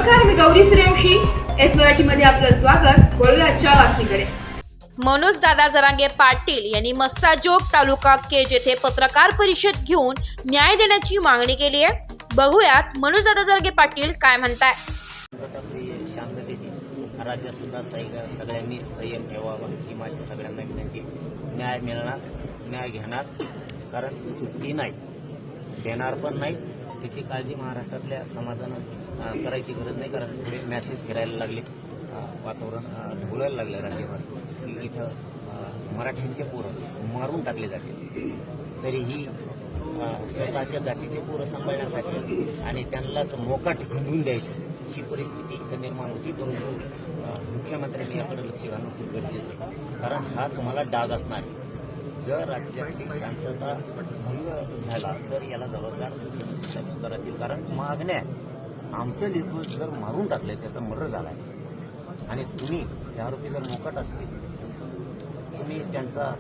नमस्कार, मी गौरी सूर्यवंशी. एस मराठीमध्ये आपलं स्वागत. वळूया आजच्या बातमीकडे. मनोज दादा जरांगे पाटील यांनी मस्साजोग तालुका केज येथे पत्रकार परिषद घेऊन न्याय देण्याची मागणी केली आहे. बघूयात मनोज दादा जरांगे पाटील काय म्हणताय. शांततेने राज्यात सुद्धा सगळ्यांनी संयम ठेवावा ही माझी सगळ्यांना विनंती. न्याय मिळणार, न्याय घेणार, कारण सुट्टी नाही, देणार पण नाही. त्याची काळजी महाराष्ट्रातल्या समाजानं करायची गरज नाही. कारण थोडे मॅसेज फिरायला लागले, वातावरण ढवळायला लागलं राज्यभर की इथं मराठ्यांचे पोरं मारून टाकले जाते. तरीही स्वतःच्या जातीचे पोरं सांभाळण्यासाठी आणि त्यांनाच मोकाट घालून द्यायची ही परिस्थिती इथं निर्माण होती. परंतु मुख्यमंत्र्यांनी याकडे लक्ष घालणं खूप गरजेचं आहे, कारण हा तुम्हाला डाग असणार आहे. जर राज्यातली शांतता भंग झाला तर याला जबाबदार करातील. कारण मागण्या आमचं लेकरू जर मारून टाकले, त्याचा मर्डर झाला आहे आणि तुम्ही ते आरोपी जर मोकाट असतील, तुम्ही त्यांचा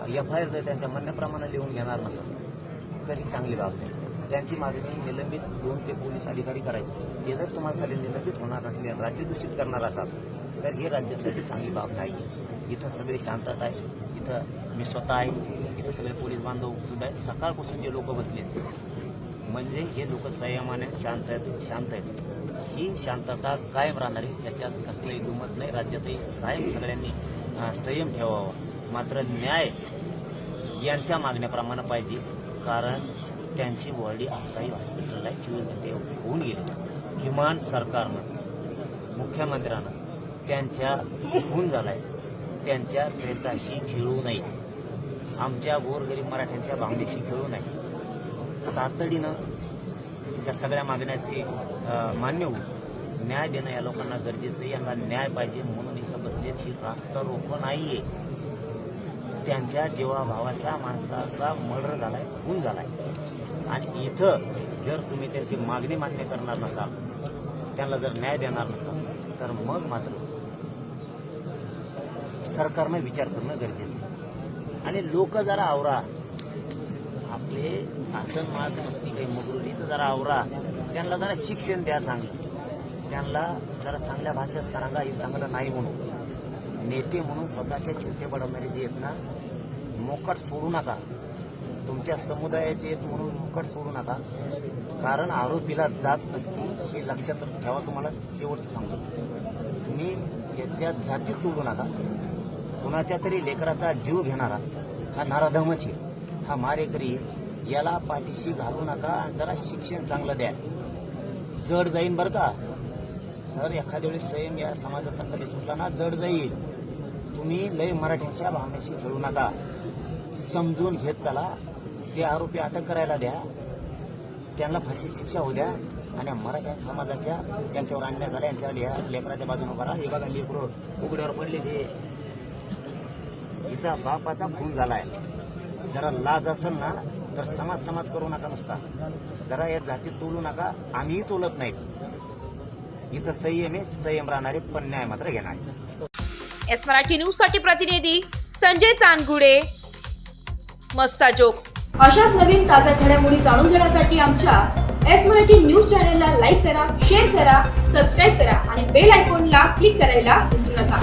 FIR जर त्यांच्या म्हणण्याप्रमाणे लिहून घेणार नसाल तरी चांगली बाब नाही. त्यांची मागणी निलंबित 2 ते पोलीस अधिकारी करायचे. ते जर तुम्हाला निलंबित होणार असले, राज्य दूषित करणार असाल तर हे राज्यासाठी चांगली बाब नाही. इथं सगळे शांतता आहे. इथं मी स्वतः आहे, इथं सगळे पोलीस बांधव सुद्धा आहेत. सकाळपासून जे लोक बसले म्हणजे हे लोक संयमाने शांत आहेत. ही शांतता कायम राहणार आहे, त्याच्यात कसलंही दुमत नाही. राज्यातही कायम सगळ्यांनी संयम ठेवावा. मात्र न्याय यांच्या मागण्याप्रमाणे पाहिजे, कारण त्यांची बॉडी आताही हॉस्पिटलला 24 घंटे होऊन गेली. किमान सरकारनं, मुख्यमंत्र्यानं त्यांच्या होऊन झालाय, त्यांच्या प्रेताशी खेळू नये. आमच्या गोरगरीब मराठ्यांच्या भावनेशी खेळू नये. तातडीनं या सगळ्या मागण्याचे मान्य होऊन न्याय देणं या लोकांना गरजेचं आहे. यांना न्याय पाहिजे म्हणून इथं बसले. ही रास्ता रोको नाहीये. त्यांच्या जीवाभावाच्या माणसाचा मर्डर झालाय, खून झालाय आणि इथं जर तुम्ही त्यांची मागणी मान्य करणार नसाल, त्यांना जर न्याय देणार नसाल तर मग मात्र सरकारनं विचार करणं गरजेचं आहे. आणि लोक जरा आवरा, आपले आसन माग नसती काही मगरुरीचं जरा आवरा. त्यांना जरा शिक्षण द्या चांगलं, त्यांना जरा चांगल्या भाषेत सांगा हे चांगलं नाही म्हणून. नेते म्हणून स्वतःच्या चिंते बडवणारे जे आहेत ना, मोकाट सोडू नका. तुमच्या समुदायाचे आहेत म्हणून मोकाट सोडू नका, कारण आरोपीला जात नसती हे लक्षात ठेवा. तुम्हाला शेवटचं सांगतो, तुम्ही याच्या जातीत तोडू नका. कुणाच्या तरी लेकराचा जीव घेणारा हा नाराधमच आहे, हा मारेकरी आहे. याला पाठीशी घालू नका. जरा शिक्षण चांगलं द्या. जड जाईन बरं का, तर एखाद्या वेळेस संयम या समाजाचा कधी सुटला ना, जड जाईल. तुम्ही लय मराठ्यांच्या भावनेशी खेळू नका. समजून घेत चला. ते आरोपी अटक करायला द्या, त्यांना फाशी शिक्षा होऊ द्या आणि मराठ्या समाजाच्या त्यांच्यावर अन्याय झाला यांच्या लेकराच्या बाजूने करा. हे बघा लेकरं उघड्यावर पडले, ते हिचा बापाचा खून झालाय. जरा लाज असेल ना तर समाज करू नका नुसता. जरा या जातीत तोलू नका. आम्हीही तोलत नाहीत. इथं संयम आहे, संयम राहणारे पण न्याय मात्र घेणार. एस मराठी न्यूज साठी प्रतिनिधी संजय चांदगुडे, मस्साजोग. अशाच नवीन ताज्या घडामोडी जाणून घेण्यासाठी आमच्या एस मराठी न्यूज चॅनलला लाईक करा, शेअर करा, सबस्क्राईब करा आणि बेल आयकॉनला क्लिक करायला विसरू नका.